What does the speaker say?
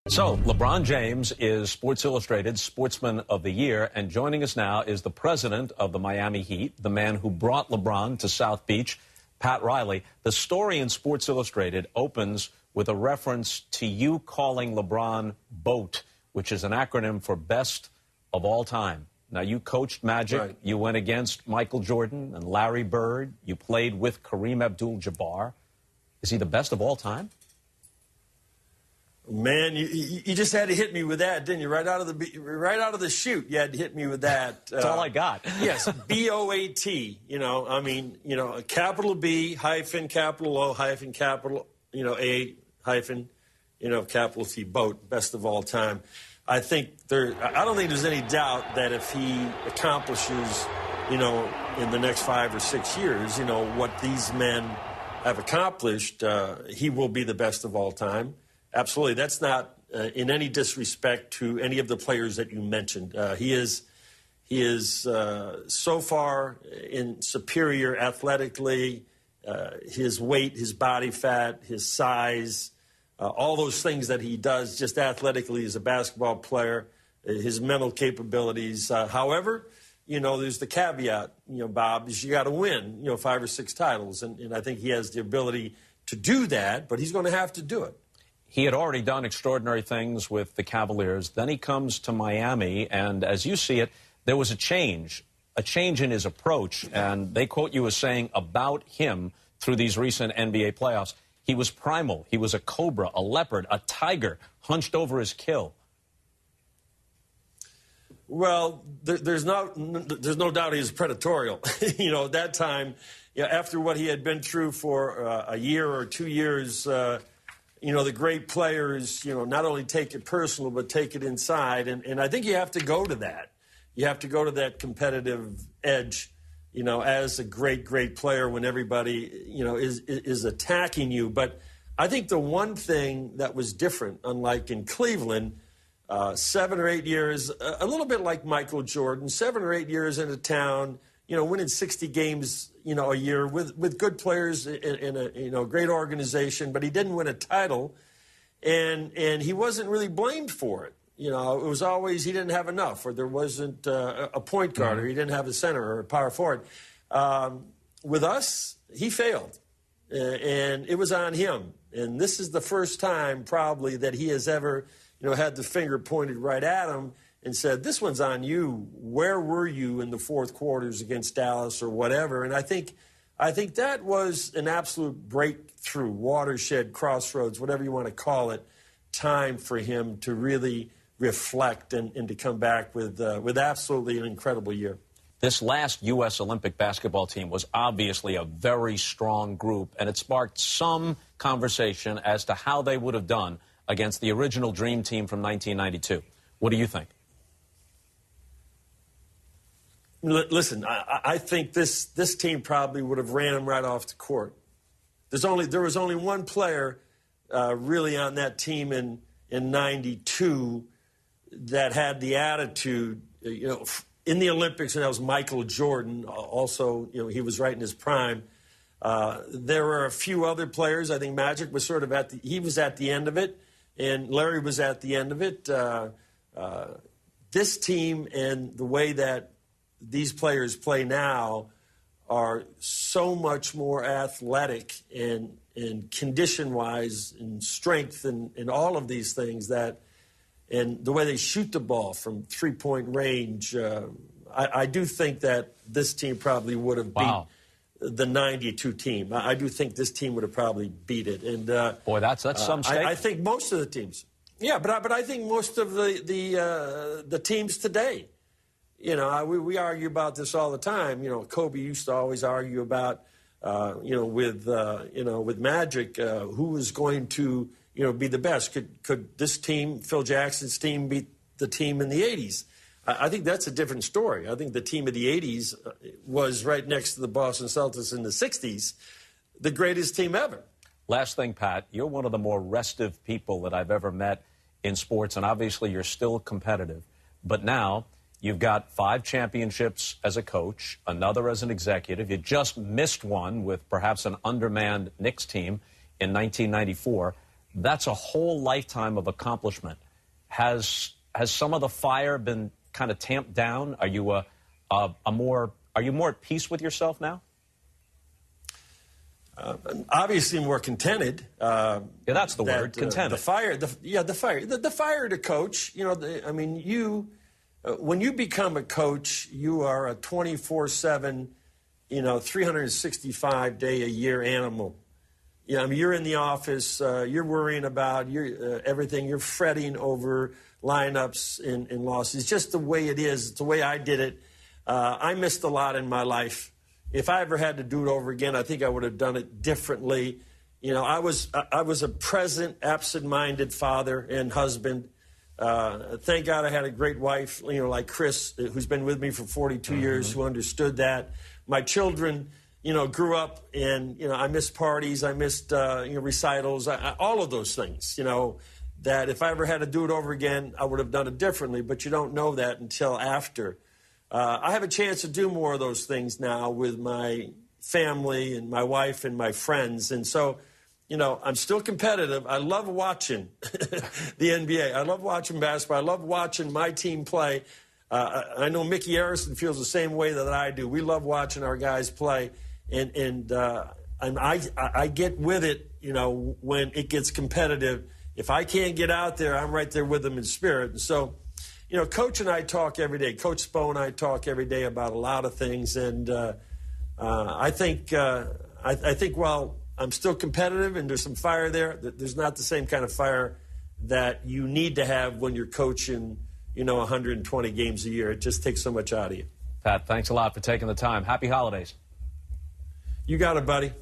So, LeBron James is Sports Illustrated's Sportsman of the Year, and joining us now is the president of the Miami Heat, the man who brought LeBron to South Beach, Pat Riley. The story in Sports Illustrated opens with a reference to you calling LeBron BOAT, which is an acronym for Best of All Time. Now, you coached Magic. Right. You went against Michael Jordan and Larry Bird. You played with Kareem Abdul-Jabbar. Is he the best of all time? Man, you just had to hit me with that, didn't you? Right out of the chute, you had to hit me with that. That's all I got. Yes, B-O-A-T. Capital B hyphen capital O hyphen capital A hyphen capital T, BOAT, best of all time. I don't think there's any doubt that if he accomplishes, in the next 5 or 6 years, what these men have accomplished, he will be the best of all time. Absolutely. That's not in any disrespect to any of the players that you mentioned. He is so far in superior athletically, his weight, his body fat, his size, all those things that he does just athletically as a basketball player, his mental capabilities. However, there's the caveat, Bob, is you got to win, 5 or 6 titles. And I think he has the ability to do that, but he's going to have to do it. He had already done extraordinary things with the Cavaliers. Then he comes to Miami, and as you see it, there was a change in his approach. And they quote you as saying about him through these recent NBA playoffs, he was primal. He was a cobra, a leopard, a tiger, hunched over his kill. Well, there's no doubt he was predatorial. At that time, after what he had been through for a year or 2 years, the great players, not only take it personal, but take it inside. And I think you have to go to that. You have to go to that competitive edge, as a great, great player when everybody, is attacking you. But I think the one thing that was different, unlike in Cleveland, 7 or 8 years, a little bit like Michael Jordan, 7 or 8 years in a town, winning 60 games, a year with good players in a great organization, but he didn't win a title, and he wasn't really blamed for it. It was always he didn't have enough, or there wasn't a point guard, or he didn't have a center or a power forward. With us, he failed, and it was on him. And this is the first time probably that he has ever, had the finger pointed right at him and said, this one's on you. Where were you in the fourth quarters against Dallas or whatever? And I think that was an absolute breakthrough, watershed, crossroads, whatever you want to call it, time for him to really reflect and to come back with absolutely an incredible year. This last U.S. Olympic basketball team was obviously a very strong group, and it sparked some conversation as to how they would have done against the original Dream Team from 1992. What do you think? Listen, I think this team probably would have ran him right off the court. There was only one player really on that team in 92 that had the attitude, in the Olympics, and that was Michael Jordan. Also, he was right in his prime. There were a few other players. I think Magic was sort of he was at the end of it, and Larry was at the end of it. This team and the way that these players play now are so much more athletic and condition-wise and strength and all of these things and the way they shoot the ball from three-point range. I do think that this team probably would have beat the 92 team. I do think this team would have probably beat it. And boy, that's some statement. I think most of the teams. Yeah, but I think most of the teams today. We argue about this all the time. Kobe used to always argue about, with Magic, who was going to, be the best. Could this team, Phil Jackson's team, beat the team in the 80s? I think that's a different story. I think the team of the 80s was right next to the Boston Celtics in the 60s, the greatest team ever. Last thing, Pat, you're one of the more restive people that I've ever met in sports, and obviously you're still competitive. But now you've got 5 championships as a coach, another as an executive. You just missed one with perhaps an undermanned Knicks team in 1994. That's a whole lifetime of accomplishment. Has some of the fire been kind of tamped down? Are you more at peace with yourself now? Obviously more contented. Yeah, that's the word, contented. The fire to coach. You know, when you become a coach, you are a 24/7, 365-day-a-year animal. Yeah, I mean, you're in the office, you're worrying about everything. You're fretting over lineups and losses. It's just the way it is. It's the way I did it. I missed a lot in my life. If I ever had to do it over again, I think I would have done it differently. You know, I was a present, absent-minded father and husband. Thank God I had a great wife, like Chris, who's been with me for 42 years, who understood that. My children, grew up and, I missed parties, I missed, recitals, all of those things, that if I ever had to do it over again, I would have done it differently. But you don't know that until after. I have a chance to do more of those things now with my family and my wife and my friends. And so, I'm still competitive. I love watching the NBA. I love watching basketball. I love watching my team play. I know Mickey Harrison feels the same way that I do. We love watching our guys play. And I get with it, when it gets competitive. If I can't get out there, I'm right there with them in spirit. And so, Coach and I talk every day. Coach Spo and I talk every day about a lot of things. And I think while I'm still competitive and there's some fire there, there's not the same kind of fire that you need to have when you're coaching, 120 games a year. It just takes so much out of you. Pat, thanks a lot for taking the time. Happy holidays. You got it, buddy.